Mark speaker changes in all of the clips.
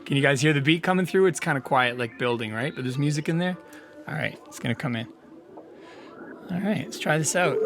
Speaker 1: Can you guys hear the beat coming through? It's kind of quiet, like building, right? But there's music in there. All right, it's gonna come in. All right, let's try this out.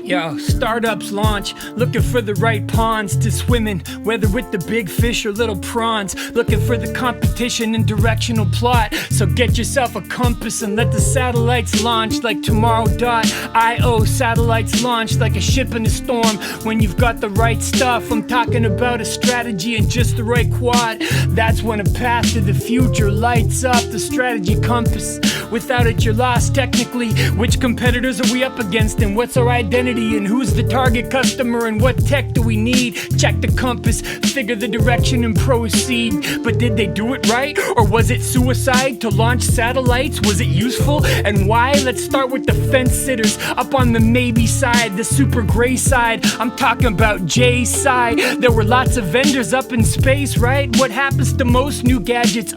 Speaker 1: Yo, startups launch, looking for the right ponds to swim in, whether with the big fish or little prawns, looking for the competition and directional plot. So get yourself a compass and let the satellites launch like tomorrow.io. Satellites launch like a ship in a storm. When you've got the right stuff, I'm talking about a strategy and just the right quad. That's when a path to the future lights up the strategy compass. Without it, you're lost technically. Which competitors are we up against and what's our identity? And who's the target customer and what tech do we need? Check the compass, figure the direction and proceed. But did they do it right? Or was it suicide to launch satellites? Was it useful? And why? Let's start with the fence sitters up on the maybe side, the super gray side. I'm talking about Jay's side. There were lots of vendors up in space, right? What happens to most new gadgets?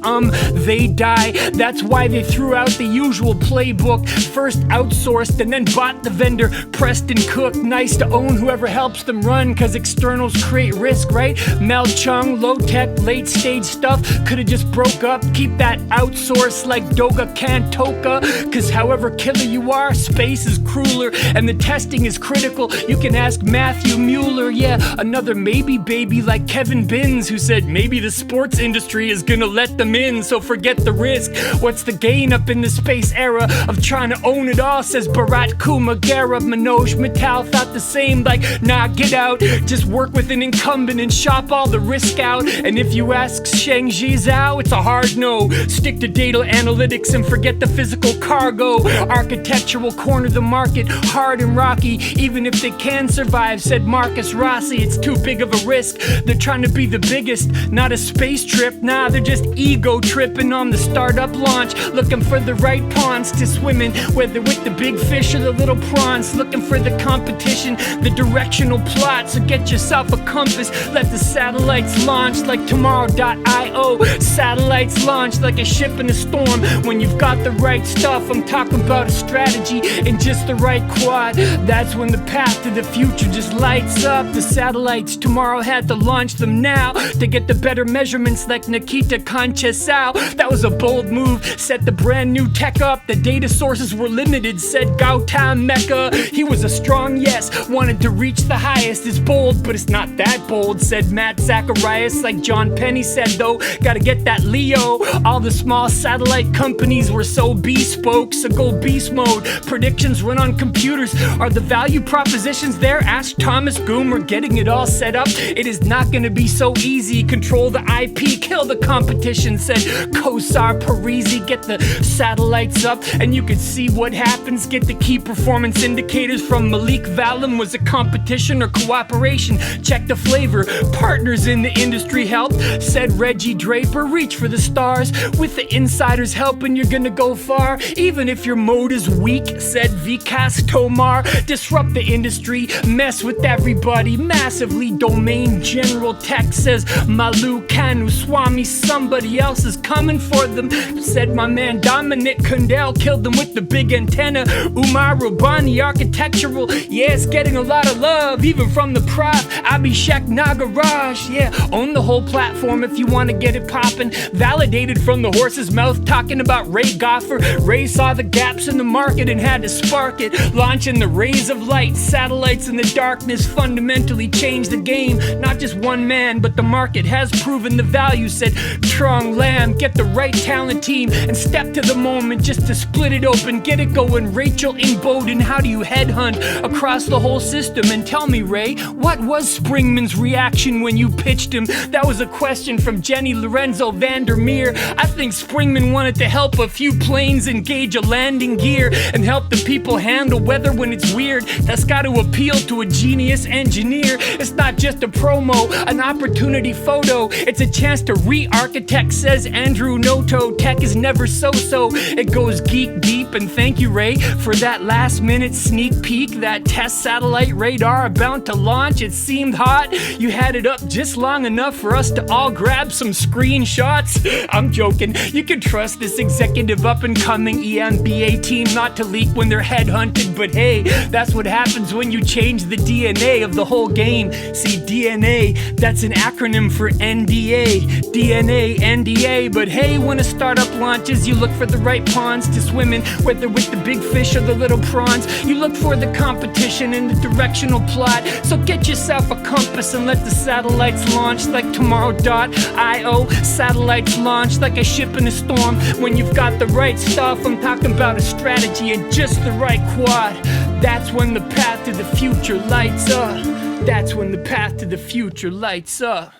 Speaker 1: They die. That's why they threw out the usual playbook. First outsourced and then bought the vendor. Pressed and cooked. Nice to own whoever helps them run, cause externals create risk, right? Mel Chung, low tech, late stage stuff could've just broke up. Keep that outsourced like Doga Cantoka, cause however killer you are, space is crueler and the testing is critical. You can ask Matthew Mueller, yeah, another maybe baby like Kevin Binns, who said maybe the sports industry is gonna let them in, so forget the risk. What's the gain up in the space era of trying to own it all, says Bharat Kumagara. Manoj Mittal thought the same, like, nah, get out, just work with an incumbent and shop all the risk out. And if you ask Shang-Chi Zhao, it's a hard no. Stick to data analytics and forget the physical cargo. Architecture will corner the market, hard and rocky, even if they can survive, said Marcus Rossi. It's too big of a risk. They're trying to be the biggest, not a space trip. Nah, they're just ego tripping on the startup launch, looking for the right ponds to swim in, whether with the big fish or the little prawns, looking for the competition, the directional plot. So get yourself a compass, let the satellites launch like tomorrow.io. Satellites launch like a ship in a storm. When you've got the right stuff, I'm talking about a strategy and just the right quad. That's when the path to the future just lights up. The satellites tomorrow had to launch them now to get the better measurements like Nikita Conchesau. That was a bold move, set the brand new tech up. The data sources were limited, said Gautam Mecca. He was a strong yes, wanted to reach the highest. It's bold, but it's not that bold, said Matt Zacharias. Like John Penny said though, gotta get that Leo. All the small satellite companies were so bespoke, so go beast mode. Predictions run on computers. Are the value propositions there? Ask Thomas Goom. We're getting it all set up. It is not gonna be so easy. Control the IP, kill the competition, said Kosar Parisi. Get the satellites up and you can see what happens. Get the key performance indicators from Malik Valam. Was it competition or cooperation? Check the flavor. Partners in the industry helped, said Reggie Draper. Reach for the stars. With the insiders helping, you're gonna go far, even if your mode is weak, said Vikas Tomar. Disrupt the industry, mess with everybody massively. Domain General Tech, says Malu Kanuswamy. Somebody else is coming for them, said my man Dominic Kundell. Killed them with the big antenna. Umar Rubani Architectural, yeah, it's getting a lot of love, even from the prof Abhishek Nagaraj. Yeah, own the whole platform if you want to get it poppin'. Validated from the horse's mouth, talking about Ray Goffer. Ray saw the gaps in the market and had to spark it, launching the rays of light. Satellites in the darkness fundamentally changed the game. Not just one man, but the market has proven the value, said Trong Lam. Get the right talent team and step to the moment just to split it open, get it going. Rachel Inboden, how do you headhunt across the whole system? And tell me, Ray, what was Springman's reaction when you pitched him? That was a question from Jenny Lorenzo Vandermeer. I think Springman wanted to help a few planes engage a landing gear and help the people handle weather when it's weird. That's got to appeal to a genius engineer. It's not just a promo, an opportunity photo. It's a chance to re-architect, says Andrew Noto. Tech is never so-so. It goes geek deep, and thank you, Ray, for that last minute sneak peek. that test satellite radar about to launch. It seemed hot. You had it up just long enough for us to all grab some screenshots. I'm joking. You can trust this executive up and coming EMBA team not to leak when they're headhunted. But hey, that's what happens when you change the DNA of the whole game. See, DNA, that's an acronym for NDA. DNA, NDA. But hey, when a startup launches, you look for the right ponds to swim in, whether with the big fish or the little prawns. You look for the competition and the directional plot. So get yourself a compass and let the satellites launch like tomorrow.io. Satellites launch like a ship in a storm. When you've got the right stuff, I'm talking about a strategy and just the right quad. That's when the path to the future lights up. That's when the path to the future lights up.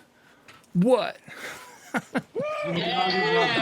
Speaker 1: What?
Speaker 2: Yeah.